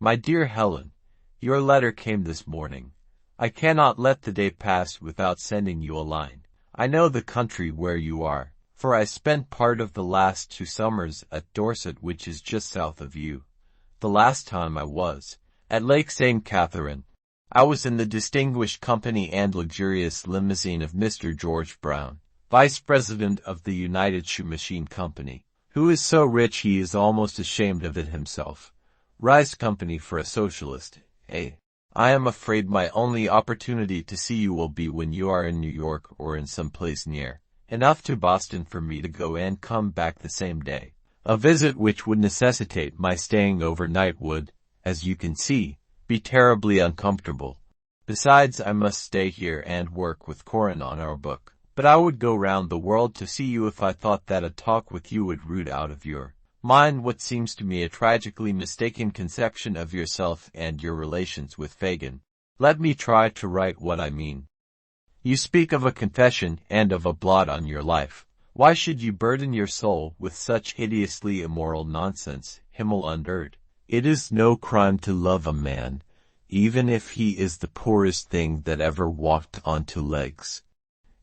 My dear Helen, your letter came this morning. I cannot let the day pass without sending you a line. I know the country where you are, for I spent part of the last 2 summers at Dorset, which is just south of you. The last time I was at Lake St. Catherine, I was in the distinguished company and luxurious limousine of Mr. George Brown, Vice President of the United Shoe Machine Company, who is so rich he is almost ashamed of it himself. Rise company for a socialist, eh? I am afraid my only opportunity to see you will be when you are in New York or in some place near enough to Boston for me to go and come back the same day. A visit which would necessitate my staying overnight would, as you can see, be terribly uncomfortable. Besides, I must stay here and work with Corin on our book. But I would go round the world to see you if I thought that a talk with you would root out of your mind what seems to me a tragically mistaken conception of yourself and your relations with Fagan. Let me try to write what I mean. You speak of a confession and of a blot on your life. Why should you burden your soul with such hideously immoral nonsense, Himmel und Erd? It is no crime to love a man, even if he is the poorest thing that ever walked on 2 legs.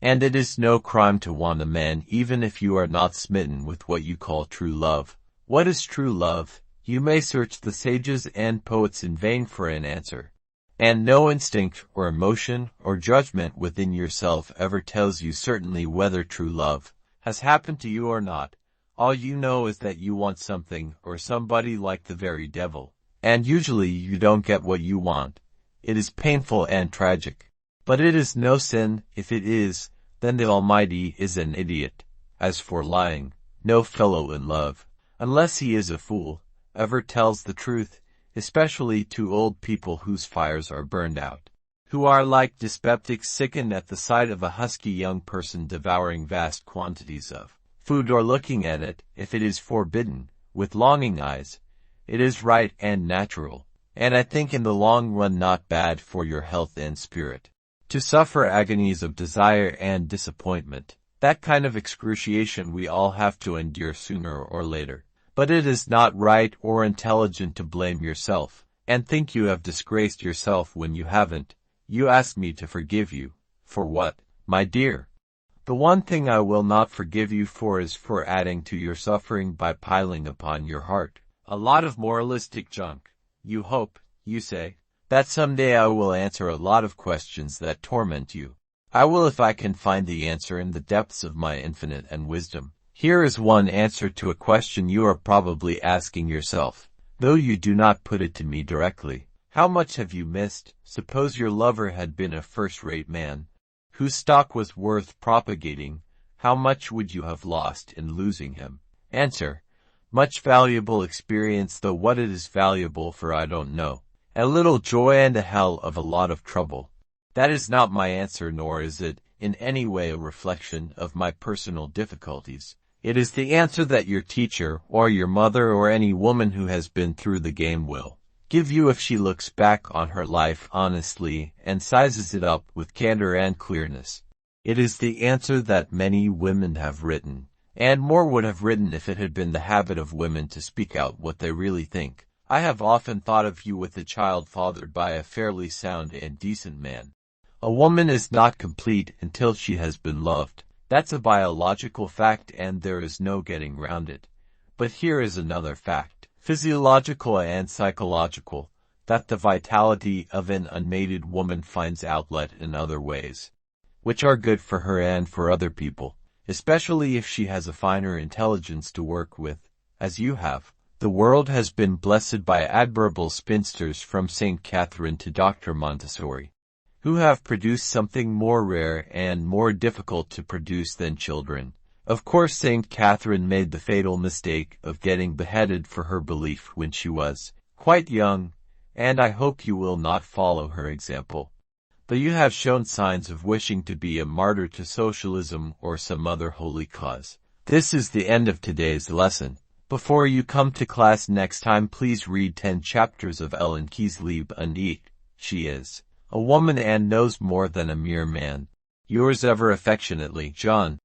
And it is no crime to want a man even if you are not smitten with what you call true love. What is true love? You may search the sages and poets in vain for an answer. And no instinct or emotion or judgment within yourself ever tells you certainly whether true love has happened to you or not. All you know is that you want something or somebody like the very devil. And usually you don't get what you want. It is painful and tragic. But it is no sin. If it is, then the Almighty is an idiot. As for lying, no fellow in love, unless he is a fool, ever tells the truth, especially to old people whose fires are burned out, who are like dyspeptics sickened at the sight of a husky young person devouring vast quantities of food or looking at it, if it is forbidden, with longing eyes. It is right and natural, and I think in the long run not bad for your health and spirit, to suffer agonies of desire and disappointment. That kind of excruciation we all have to endure sooner or later. But it is not right or intelligent to blame yourself, and think you have disgraced yourself when you haven't. You ask me to forgive you. For what, my dear? The one thing I will not forgive you for is for adding to your suffering by piling upon your heart a lot of moralistic junk. You hope, you say, that someday I will answer a lot of questions that torment you. I will if I can find the answer in the depths of my infinite and wisdom. Here is one answer to a question you are probably asking yourself, though you do not put it to me directly. How much have you missed? Suppose your lover had been a first-rate man, whose stock was worth propagating. How much would you have lost in losing him? Answer: much valuable experience, though what it is valuable for I don't know. A little joy and a hell of a lot of trouble. That is not my answer, nor is it in any way a reflection of my personal difficulties. It is the answer that your teacher, or your mother, or any woman who has been through the game will give you if she looks back on her life honestly and sizes it up with candor and clearness. It is the answer that many women have written, and more would have written if it had been the habit of women to speak out what they really think. I have often thought of you with a child fathered by a fairly sound and decent man. A woman is not complete until she has been loved. That's a biological fact and there is no getting round it. But here is another fact, physiological and psychological, that the vitality of an unmated woman finds outlet in other ways, which are good for her and for other people, especially if she has a finer intelligence to work with, as you have. The world has been blessed by admirable spinsters from St. Catherine to Dr. Montessori, who have produced something more rare and more difficult to produce than children. Of course, St. Catherine made the fatal mistake of getting beheaded for her belief when she was quite young, and I hope you will not follow her example. But you have shown signs of wishing to be a martyr to socialism or some other holy cause. This is the end of today's lesson. Before you come to class next time, please read 10 chapters of Ellen Key's Liebe und Ich. She is a woman and knows more than a mere man. Yours ever affectionately, John.